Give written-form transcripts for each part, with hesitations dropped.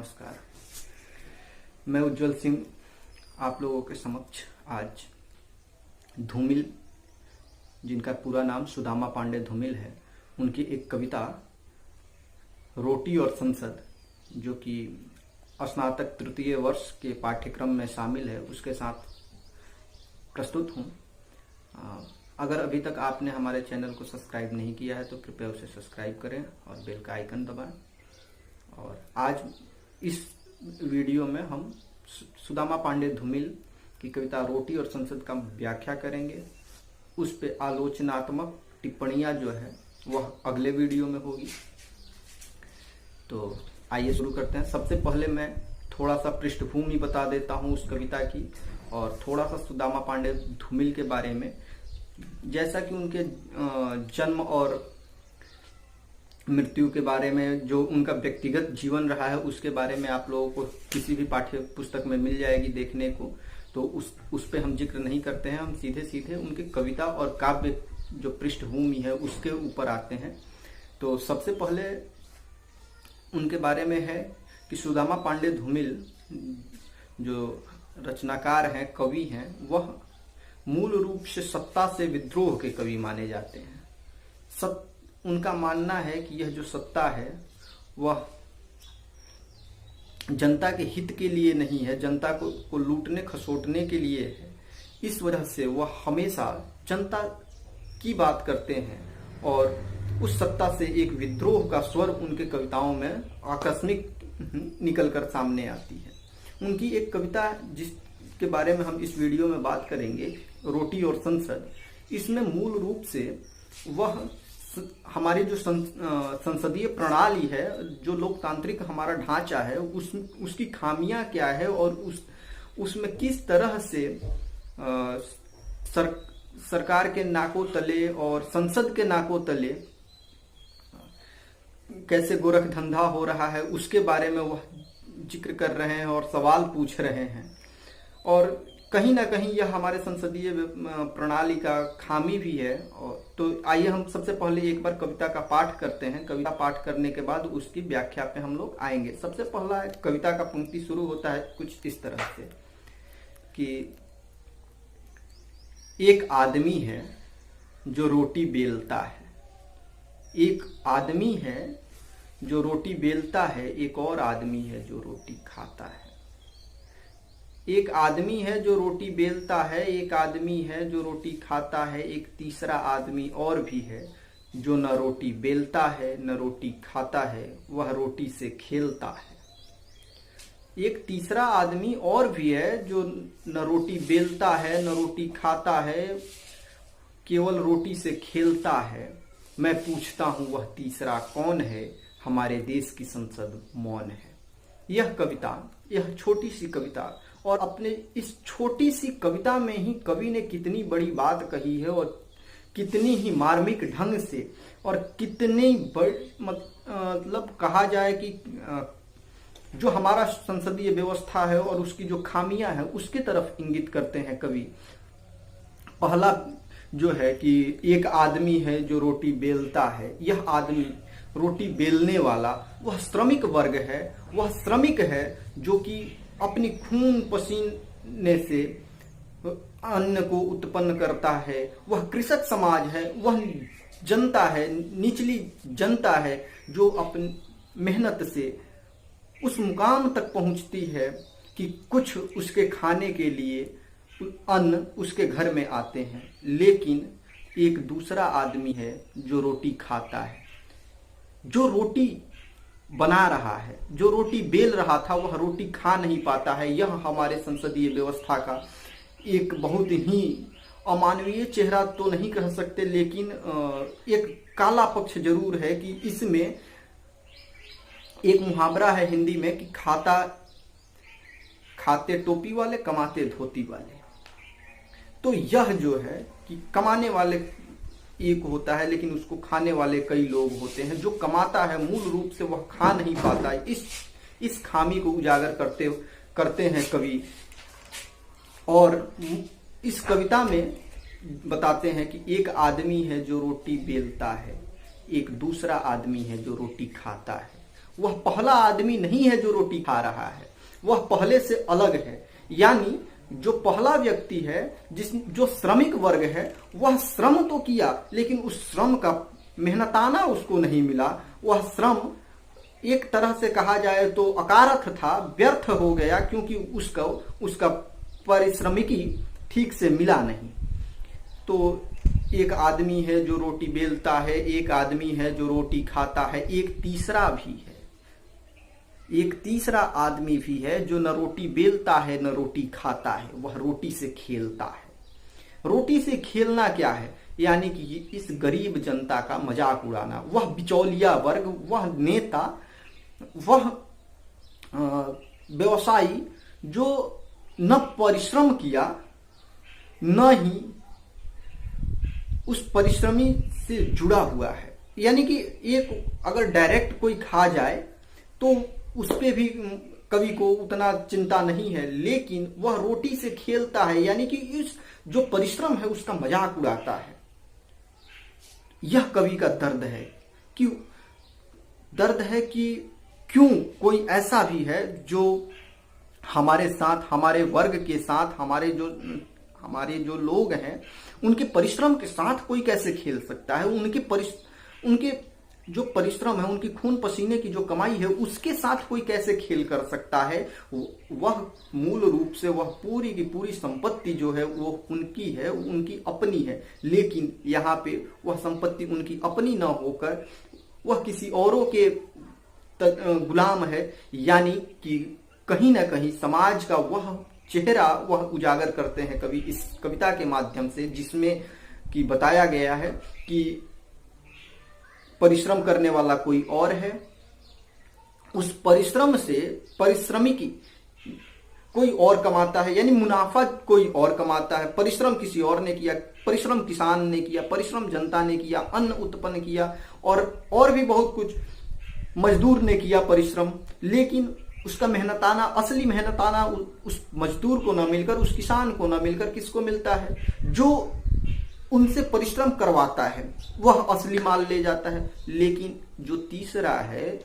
नमस्कार। मैं उज्जवल सिंह आप लोगों के समक्ष आज धूमिल, जिनका पूरा नाम सुदामा पांडे धूमिल है, उनकी एक कविता रोटी और संसद, जो कि स्नातक तृतीय वर्ष के पाठ्यक्रम में शामिल है, उसके साथ प्रस्तुत हूँ। अगर अभी तक आपने हमारे चैनल को सब्सक्राइब नहीं किया है तो कृपया उसे सब्सक्राइब करें और बेल का आइकन दबाएं। और आज इस वीडियो में हम सुदामा पांडे धूमिल की कविता रोटी और संसद का व्याख्या करेंगे। उस पे आलोचनात्मक टिप्पणियां जो है वह अगले वीडियो में होगी। तो आइए शुरू करते हैं। सबसे पहले मैं थोड़ा सा पृष्ठभूमि बता देता हूँ उस कविता की और थोड़ा सा सुदामा पांडे धूमिल के बारे में, जैसा कि उनके जन्म और मृत्यु के बारे में, जो उनका व्यक्तिगत जीवन रहा है उसके बारे में आप लोगों को किसी भी पाठ्य पुस्तक में मिल जाएगी देखने को। तो उस पे हम जिक्र नहीं करते हैं, हम सीधे सीधे उनके कविता और काव्य जो पृष्ठभूमि है उसके ऊपर आते हैं। तो सबसे पहले उनके बारे में है कि सुदामा पांडे धूमिल जो रचनाकार हैं, कवि हैं, वह मूल रूप से सत्ता से विद्रोह के कवि माने जाते हैं। उनका मानना है कि यह जो सत्ता है वह जनता के हित के लिए नहीं है, जनता को लूटने खसोटने के लिए है। इस वजह से वह हमेशा जनता की बात करते हैं और उस सत्ता से एक विद्रोह का स्वर उनके कविताओं में आकस्मिक निकलकर सामने आती है। उनकी एक कविता जिसके बारे में हम इस वीडियो में बात करेंगे, रोटी और संसद, इसमें मूल रूप से वह हमारी जो संसदीय प्रणाली है, जो लोकतांत्रिक हमारा ढांचा है, उसकी खामियां क्या है और उसमें किस तरह से सरकार के नाकों तले और संसद के नाकों तले कैसे गोरख धंधा हो रहा है, उसके बारे में वह जिक्र कर रहे हैं और सवाल पूछ रहे हैं। और कहीं ना कहीं यह हमारे संसदीय प्रणाली का खामी भी है। तो आइए हम सबसे पहले एक बार कविता का पाठ करते हैं। कविता पाठ करने के बाद उसकी व्याख्या पे हम लोग आएंगे। सबसे पहला कविता का पंक्ति शुरू होता है कुछ इस तरह से कि एक आदमी है जो रोटी बेलता है, एक आदमी है जो रोटी बेलता है, एक और आदमी है जो रोटी खाता है। एक आदमी है जो रोटी बेलता है, एक आदमी है जो रोटी खाता है, एक तीसरा आदमी और भी है जो न रोटी बेलता है न रोटी खाता है, वह रोटी से खेलता है। एक तीसरा आदमी और भी है जो न रोटी बेलता है न रोटी खाता है, केवल रोटी से खेलता है। मैं पूछता हूं वह तीसरा कौन है, हमारे देश की संसद मौन है। यह कविता, यह छोटी सी कविता, और अपने इस छोटी सी कविता में ही कवि ने कितनी बड़ी बात कही है और कितनी ही मार्मिक ढंग से और कितनी मतलब कहा जाए कि जो हमारा संसदीय व्यवस्था है और उसकी जो खामियां हैं उसके तरफ इंगित करते हैं कवि। पहला जो है कि एक आदमी है जो रोटी बेलता है, यह आदमी रोटी बेलने वाला वह श्रमिक वर्ग है, वह श्रमिक है जो कि अपनी खून पसीने से अन्न को उत्पन्न करता है। वह कृषक समाज है, वह जनता है, निचली जनता है जो अपनी मेहनत से उस मुकाम तक पहुंचती है कि कुछ उसके खाने के लिए अन्न उसके घर में आते हैं। लेकिन एक दूसरा आदमी है जो रोटी खाता है, जो रोटी बना रहा है, जो रोटी बेल रहा था वह रोटी खा नहीं पाता है। यह हमारे संसदीय व्यवस्था का एक बहुत ही अमानवीय चेहरा तो नहीं कह सकते, लेकिन एक काला पक्ष जरूर है कि इसमें एक मुहावरा है हिंदी में कि खाते टोपी वाले कमाते धोती वाले। तो यह जो है कि कमाने वाले एक होता है लेकिन उसको खाने वाले कई लोग होते हैं। जो कमाता है मूल रूप से वह खा नहीं पाता है। इस खामी को उजागर करते हैं कवि, और इस कविता में बताते हैं कि एक आदमी है जो रोटी बेलता है, एक दूसरा आदमी है जो रोटी खाता है। वह पहला आदमी नहीं है जो रोटी खा रहा है, वह पहले से अलग है। यानी जो पहला व्यक्ति है, जो श्रमिक वर्ग है, वह श्रम तो किया लेकिन उस श्रम का मेहनताना उसको नहीं मिला। वह श्रम एक तरह से कहा जाए तो अकारथ था, व्यर्थ हो गया, क्योंकि उसका परिश्रमिकी ठीक से मिला नहीं। तो एक आदमी है जो रोटी बेलता है, एक आदमी है जो रोटी खाता है, एक तीसरा भी है, एक तीसरा आदमी भी है जो न रोटी बेलता है न रोटी खाता है, वह रोटी से खेलता है। रोटी से खेलना क्या है? यानी कि इस गरीब जनता का मजाक उड़ाना। वह बिचौलिया वर्ग, वह नेता, वह व्यवसायी जो न परिश्रम किया न ही उस परिश्रमी से जुड़ा हुआ है। यानी कि एक अगर डायरेक्ट कोई खा जाए तो उस पे भी कवि को उतना चिंता नहीं है, लेकिन वह रोटी से खेलता है, यानी कि इस जो परिश्रम है उसका मजाक उड़ाता है। यह कवि का दर्द है कि क्यों कोई ऐसा भी है जो हमारे साथ, हमारे वर्ग के साथ, हमारे जो लोग हैं उनके परिश्रम के साथ कोई कैसे खेल सकता है? उनके जो परिश्रम है, उनकी खून पसीने की जो कमाई है, उसके साथ कोई कैसे खेल कर सकता है? वह मूल रूप से वह पूरी की पूरी संपत्ति जो है वो उनकी है, उनकी अपनी है, लेकिन यहाँ पे वह संपत्ति उनकी अपनी ना होकर वह किसी औरों के गुलाम है। यानी कि कहीं ना कहीं समाज का वह चेहरा वह उजागर करते हैं कवि इस कविता के माध्यम से, जिसमें कि बताया गया है कि परिश्रम करने वाला कोई और है, उस परिश्रम से परिश्रमिकी कोई और कमाता है, यानी मुनाफा कोई और कमाता है। परिश्रम किसी और ने किया, परिश्रम किसान ने किया, परिश्रम जनता ने किया, अन्न उत्पन्न किया और भी बहुत कुछ मजदूर ने किया परिश्रम, लेकिन उसका मेहनताना, असली मेहनताना उस मजदूर को न मिलकर, उस किसान को न मिलकर किसको मिलता है? जो उनसे परिश्रम करवाता है वह असली माल ले जाता है। लेकिन जो तीसरा है,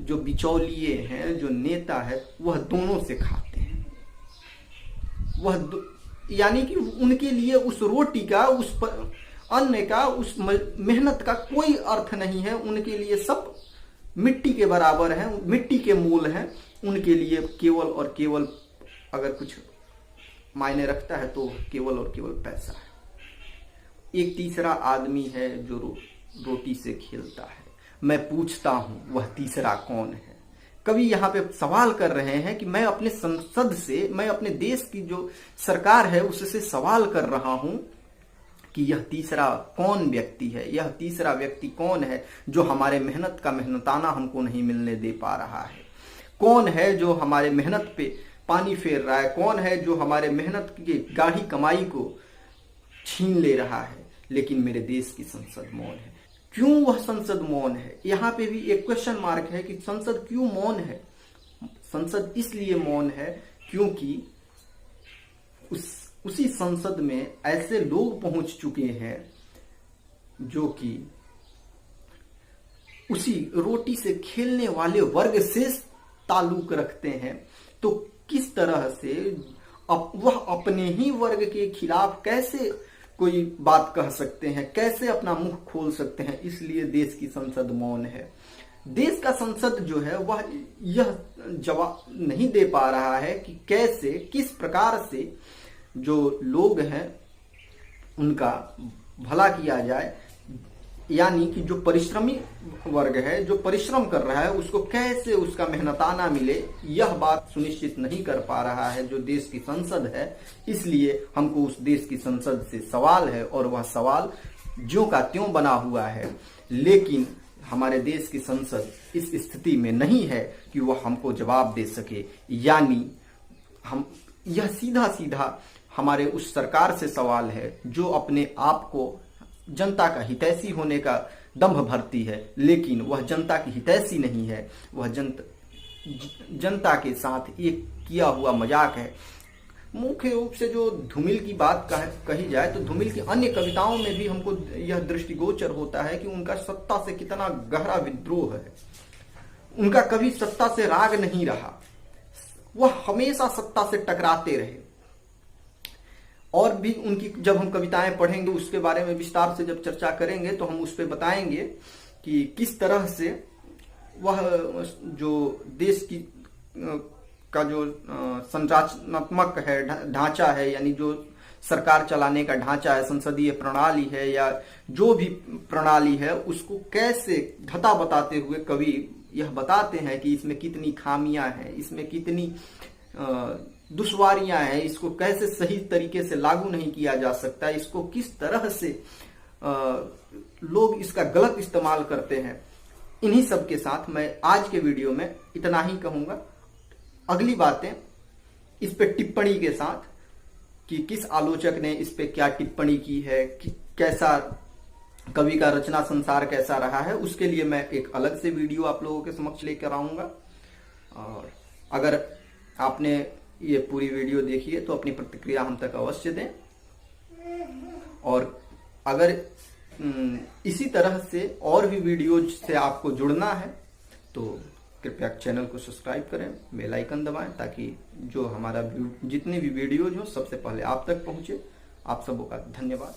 जो बिचौलिए हैं, जो नेता है, वह दोनों से खाते हैं। यानी कि उनके लिए उस रोटी का, उस अन्न का, उस मेहनत का कोई अर्थ नहीं है। उनके लिए सब मिट्टी के बराबर है, मिट्टी के मूल हैं। उनके लिए केवल और केवल अगर कुछ मायने रखता है तो केवल और केवल पैसा है। एक तीसरा आदमी है जो रोटी से खेलता है। मैं पूछता हूं वह तीसरा कौन है? कवि यहाँ पे सवाल कर रहे हैं कि मैं अपने संसद से, मैं अपने देश की जो सरकार है उससे सवाल कर रहा हूं कि यह तीसरा कौन व्यक्ति है? यह तीसरा व्यक्ति कौन है जो हमारे मेहनत का मेहनताना हमको नहीं मिलने दे पा रहा है? कौन है जो हमारे मेहनत पे पानी फेर रहा है? कौन है जो हमारे मेहनत की गाढ़ी कमाई को छीन ले रहा है? लेकिन मेरे देश की संसद मौन है। क्यों वह संसद मौन है? यहाँ पे भी एक क्वेश्चन मार्क है कि संसद क्यों मौन है? संसद इसलिए मौन है क्योंकि उसी संसद में ऐसे लोग पहुंच चुके हैं जो कि उसी रोटी से खेलने वाले वर्ग से ताल्लुक रखते हैं। तो किस तरह से वह अपने ही वर्ग के खिलाफ कैसे कोई बात कह सकते हैं, कैसे अपना मुंह खोल सकते हैं? इसलिए देश की संसद मौन है। देश का संसद जो है वह यह जवाब नहीं दे पा रहा है कि कैसे, किस प्रकार से जो लोग हैं उनका भला किया जाए। यानी कि जो परिश्रमी वर्ग है, जो परिश्रम कर रहा है, उसको कैसे उसका मेहनताना मिले, यह बात सुनिश्चित नहीं कर पा रहा है जो देश की संसद है। इसलिए हमको उस देश की संसद से सवाल है और वह सवाल ज्यों का त्यों बना हुआ है। लेकिन हमारे देश की संसद इस स्थिति में नहीं है कि वह हमको जवाब दे सके। यानी हम यह सीधा सीधा हमारे उस सरकार से सवाल है जो अपने आप को जनता का हितैषी होने का दंभ भरती है, लेकिन वह जनता की हितैषी नहीं है। वह जनता के साथ एक किया हुआ मजाक है। मुख्य रूप से जो धूमिल की बात कही जाए तो धूमिल की अन्य कविताओं में भी हमको यह दृष्टिगोचर होता है कि उनका सत्ता से कितना गहरा विद्रोह है। उनका कभी सत्ता से राग नहीं रहा, वह हमेशा सत्ता से टकराते रहे। और भी उनकी जब हम कविताएं पढ़ेंगे उसके बारे में विस्तार से जब चर्चा करेंगे तो हम उस पर बताएंगे कि किस तरह से वह जो देश की का जो संरचनात्मक है ढांचा है, यानी जो सरकार चलाने का ढांचा है, संसदीय प्रणाली है या जो भी प्रणाली है, उसको कैसे घटा बताते हुए कवि यह बताते हैं कि इसमें कितनी खामियां हैं, इसमें कितनी दुश्वारियां हैं, इसको कैसे सही तरीके से लागू नहीं किया जा सकता, इसको किस तरह से लोग इसका गलत इस्तेमाल करते हैं। इन्हीं सब के साथ मैं आज के वीडियो में इतना ही कहूंगा। अगली बातें इस पे टिप्पणी के साथ कि किस आलोचक ने इस पे क्या टिप्पणी की है, कि कैसा कवि का रचना संसार कैसा रहा है, उसके लिए मैं एक अलग से वीडियो आप लोगों के समक्ष लेकर आऊंगा। और अगर आपने ये पूरी वीडियो देखी है तो अपनी प्रतिक्रिया हम तक अवश्य दें। और अगर इसी तरह से और भी वीडियो से आपको जुड़ना है तो कृपया चैनल को सब्सक्राइब करें, बेल आइकन दबाएं, ताकि जो हमारा जितने भी वीडियोज हो सबसे पहले आप तक पहुंचे। आप सबों का धन्यवाद।